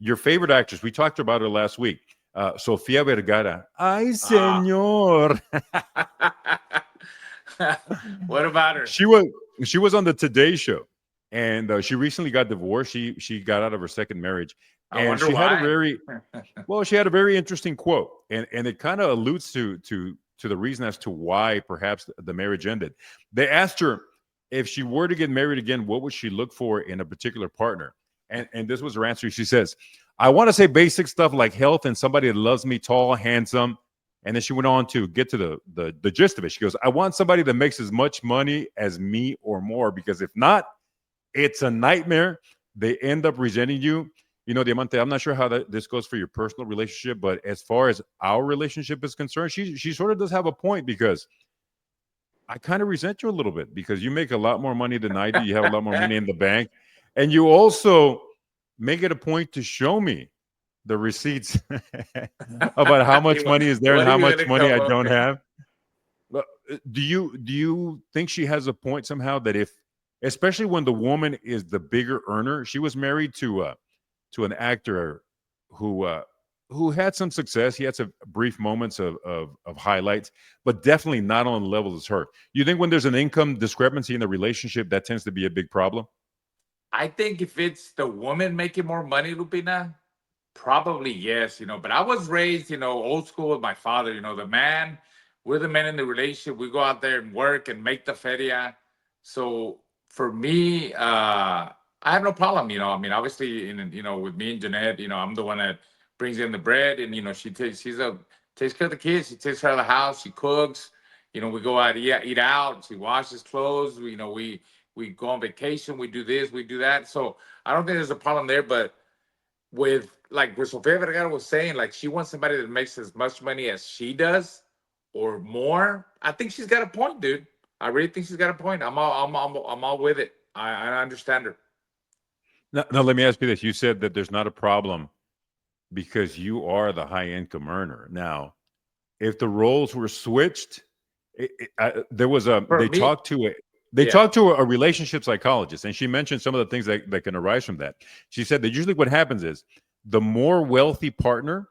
your favorite actress. We talked about her last week. Sofia Vergara. Ay, Ah. señor. What about her? she was she was on the Today Show, and she recently got divorced. She got out of her second marriage, I and wonder she had a why. very she had a very interesting quote, and it kind of alludes to the reason as to why perhaps the marriage ended. They asked her if she were to get married again, what would she look for in a particular partner? And this was her answer. She says, "I want to say basic stuff like health and somebody that loves me, tall, handsome." And then she went on to get to the gist of it. She goes, "I want somebody that makes as much money as me or more, because if not, it's a nightmare. They end up resenting you." You know, Diamante, I'm not sure how this goes for your personal relationship, but as far as our relationship is concerned, she sort of does have a point, because I kind of resent you a little bit because you make a lot more money than I do. You have a lot more money in the bank, and you also make it a point to show me the receipts about how much money is there and What are how you much gonna money come I up don't with? have. But do you think she has a point somehow that if, especially when the woman is the bigger earner, she was married to an actor who uh, who had some success. He had some brief moments of highlights, but definitely not on the level as her. You think when there's an income discrepancy in the relationship, that tends to be a big problem? I think if it's the woman making more money, Lupina, probably yes, but I was raised, old school with my father, we're the men in the relationship. We go out there and work and make the feria. So for me, I have no problem, I mean, obviously, with me and Jeanette, I'm the one that brings in the bread, and, takes care of the kids. She takes care of the house. She cooks. We go out, eat out. She washes clothes. We go on vacation. We do this, we do that. So I don't think there's a problem there, but with like what Sofia Vergara was saying, like she wants somebody that makes as much money as she does or more. I think she's got a point, dude. I really think she's got a point. I'm all with it. I understand her. Now, let me ask you this: you said that there's not a problem because you are the high income earner. Now, if the roles were switched, there was a For me, they yeah. talked to a relationship psychologist, and she mentioned some of the things that can arise from that. She said that usually what happens is the more wealthy partner,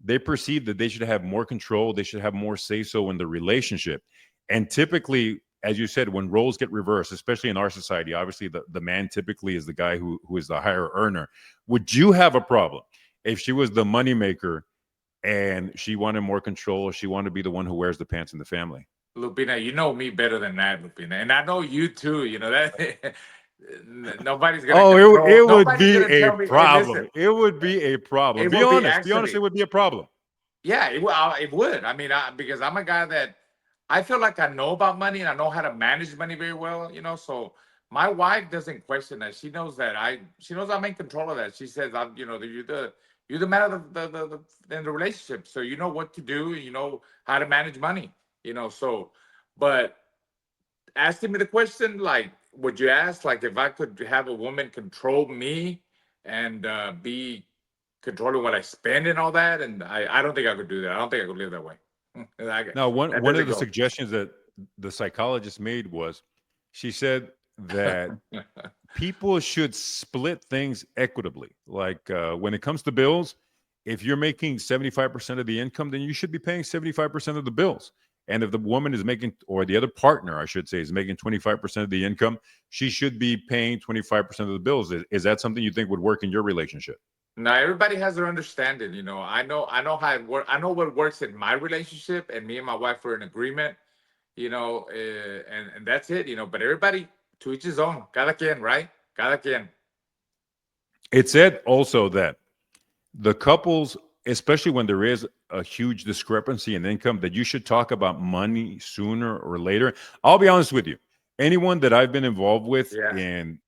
they perceive that they should have more control, they should have more say so in the relationship. And typically, as you said, when roles get reversed, especially in our society, obviously the man typically is the guy who is the higher earner. Would you have a problem if she was the moneymaker and she wanted more control, she wanted to be the one who wears the pants in the family? Lupina, you know me better than that, Lupina, and I know you too. You know that nobody's gonna Oh, control. it would Nobody's be gonna a tell me. Hey, listen, problem. It would be a problem. it Be will be honest. Be honest. It actually. would be a problem. Yeah, it would. I mean, because I'm a guy that I feel like I know about money and I know how to manage money very well. So my wife doesn't question that. She knows that she knows I'm in control of that. She says, "I'm, you're the man of in the relationship, so you know what to do. You know how to manage money. So, but asking me the question, like, would you ask, like, if I could have a woman control me and be controlling what I spend and all that? And I don't think I could do that. I don't think I could live that way. Now, That one of doesn't the go. suggestions that the psychologist made was, she said that people should split things equitably. Like when it comes to bills, if you're making 75% of the income, then you should be paying 75% of the bills. And if the woman is making, or the other partner, I should say, is making 25% of the income, she should be paying 25% of the bills. Is that something you think would work in your relationship? Now everybody has their understanding. I know how it works. I know what works in my relationship, and me and my wife are in agreement. And that's it. But everybody to each his own. Cada quien, right? Cada quien. It said also that the couples, especially when there is a huge discrepancy in income, that you should talk about money sooner or later. I'll be honest with you. Anyone that I've been involved with Yeah.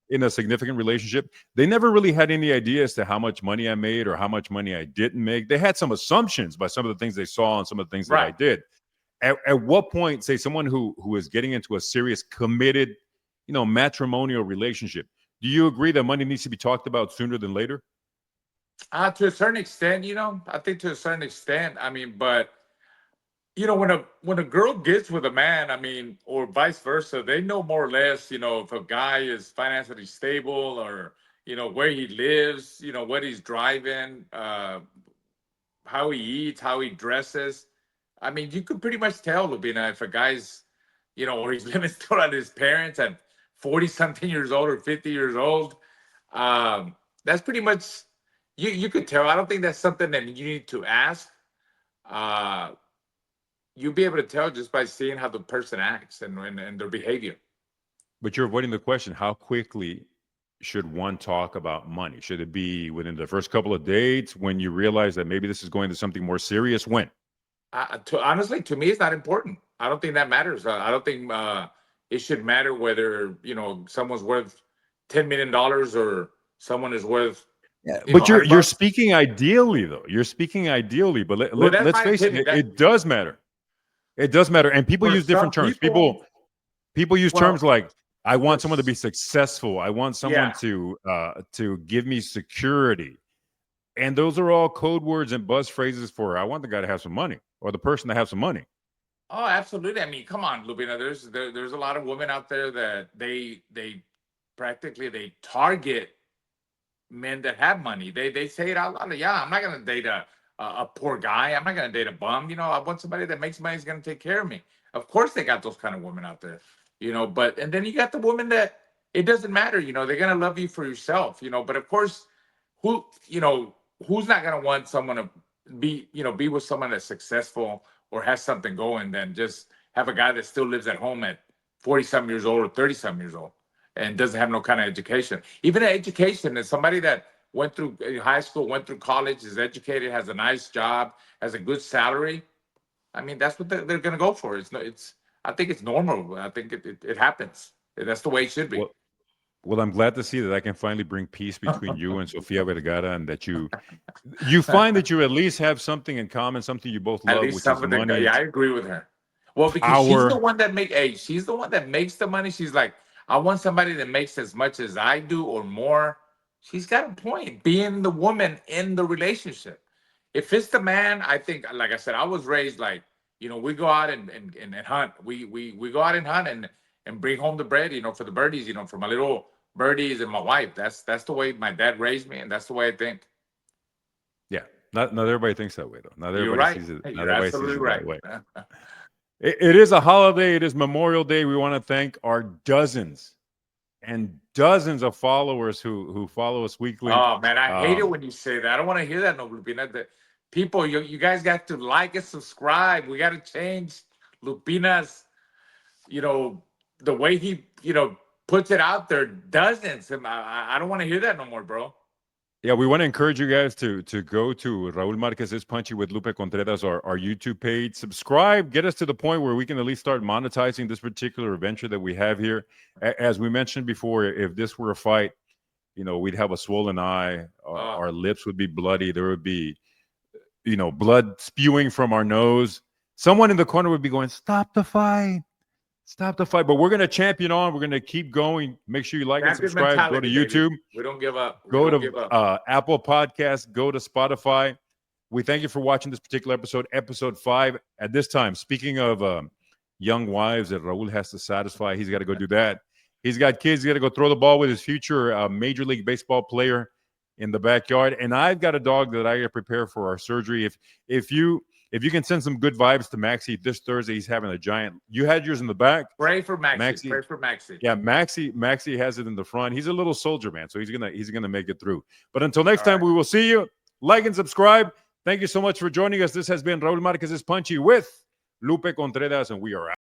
in a significant relationship, they never really had any idea as to how much money I made or how much money I didn't make. They had some assumptions by some of the things they saw and some of the things that I Right. did. At what point, say someone who is getting into a serious, committed, matrimonial relationship, do you agree that money needs to be talked about sooner than later? To a certain extent, I think to a certain extent. I mean, but when a girl gets with a man, I mean, or vice versa, they know more or less, if a guy is financially stable or where he lives, what he's driving, how he eats, how he dresses. I mean, you could pretty much tell, Lubina, if a guy's, or he's living still at his parents at 40 something years old or 50 years old. That's pretty much, you could tell. I don't think that's something that you need to ask. Uh, you'll be able to tell just by seeing how the person acts and their behavior. But you're avoiding the question: how quickly should one talk about money? Should it be within the first couple of dates, when you realize that maybe this is going to something more serious? When? Honestly, to me, it's not important. I don't think that matters. I don't think it should matter whether someone's worth $10 million or someone is worth Yeah, but you're 100 bucks. speaking ideally, though. You're speaking ideally, but Well, that's let's my face it, opinion. it does matter. It does matter, and people For use different some terms. people, People use terms well, like, I for want someone to be successful. I want someone yeah. to give me security. And those are all code words and buzz phrases for, I want the guy to have some money, or the person to have some money. Oh, absolutely. I mean, come on, Lubina. There's a lot of women out there that they practically they target men that have money. They say it out loud. Yeah, I'm not gonna date a poor guy. I'm not gonna date a bum. I want somebody that makes money is gonna take care of me. Of course, they got those kind of women out there. But and then you got the woman that it doesn't matter. They're gonna love you for yourself. But of course, who who's not gonna want someone to be with someone that's successful or has something going than just have a guy that still lives at home at 40 some years old or 30 some years old and doesn't have no kind of education. Even an education is somebody that went through high school, went through college, is educated, has a nice job, has a good salary. I mean, that's what they're going to go for. I think it's normal. I think it happens. That's the way it should be. Well, I'm glad to see that I can finally bring peace between you and Sofia Vergara, and that you find that you at least have something in common, something you both At love, least which is some of the, money, yeah, I agree with her. Well, because power. she's the one that makes the money. She's like, I want somebody that makes as much as I do or more. She's got a point. Being the woman in the relationship. If it's the man, I think, like I said, I was raised like, we go out and hunt. We go out and hunt and bring home the bread, for the birdies, for my little birdies and my wife. That's the way my dad raised me, and that's the way I think. Yeah, not everybody thinks that way, though. Not You're everybody right. sees it. Not You're everybody sees absolutely it that right. way. It is a holiday. It is Memorial Day. We want to thank our dozens and dozens of followers who follow us weekly. Oh man, I hate it Um, when you say that. I don't want to hear that, no, Lupina. The people, you guys got to like and subscribe. We got to change Lupina's, you know, the way he, puts it out there. Dozens, and I don't want to hear that no more, bro. Yeah, we want to encourage you guys to go to Raul Marquez's Punchy with Lupe Contreras, our YouTube page. Subscribe, get us to the point where we can at least start monetizing this particular adventure that we have here. As we mentioned before, if this were a fight, we'd have a swollen eye, our lips would be bloody, there would be, blood spewing from our nose. Someone in the corner would be going, "Stop the fight. Stop the fight." But we're going to champion on. We're going to keep going. Make sure you like and Champion subscribe. Go to mentality, baby. YouTube. We don't give up. We Go don't to give up. Apple Podcasts. Go to Spotify. We thank you for watching this particular episode 5. At this time, speaking of young wives that Raul has to satisfy, he's got to go do that. He's got kids. He's got to go throw the ball with his future Major League Baseball player in the backyard. And I've got a dog that I got to prepare for our surgery. If you can send some good vibes to Maxie this Thursday, he's having a giant. You had yours in the back. Pray for Maxie. Pray for Maxie. Yeah, Maxie has it in the front. He's a little soldier, man, so he's gonna make it through. But until next time, we will see you. Like and subscribe. Thank you so much for joining us. This has been Raul Marquez's Punchy with Lupe Contreras, and we are out.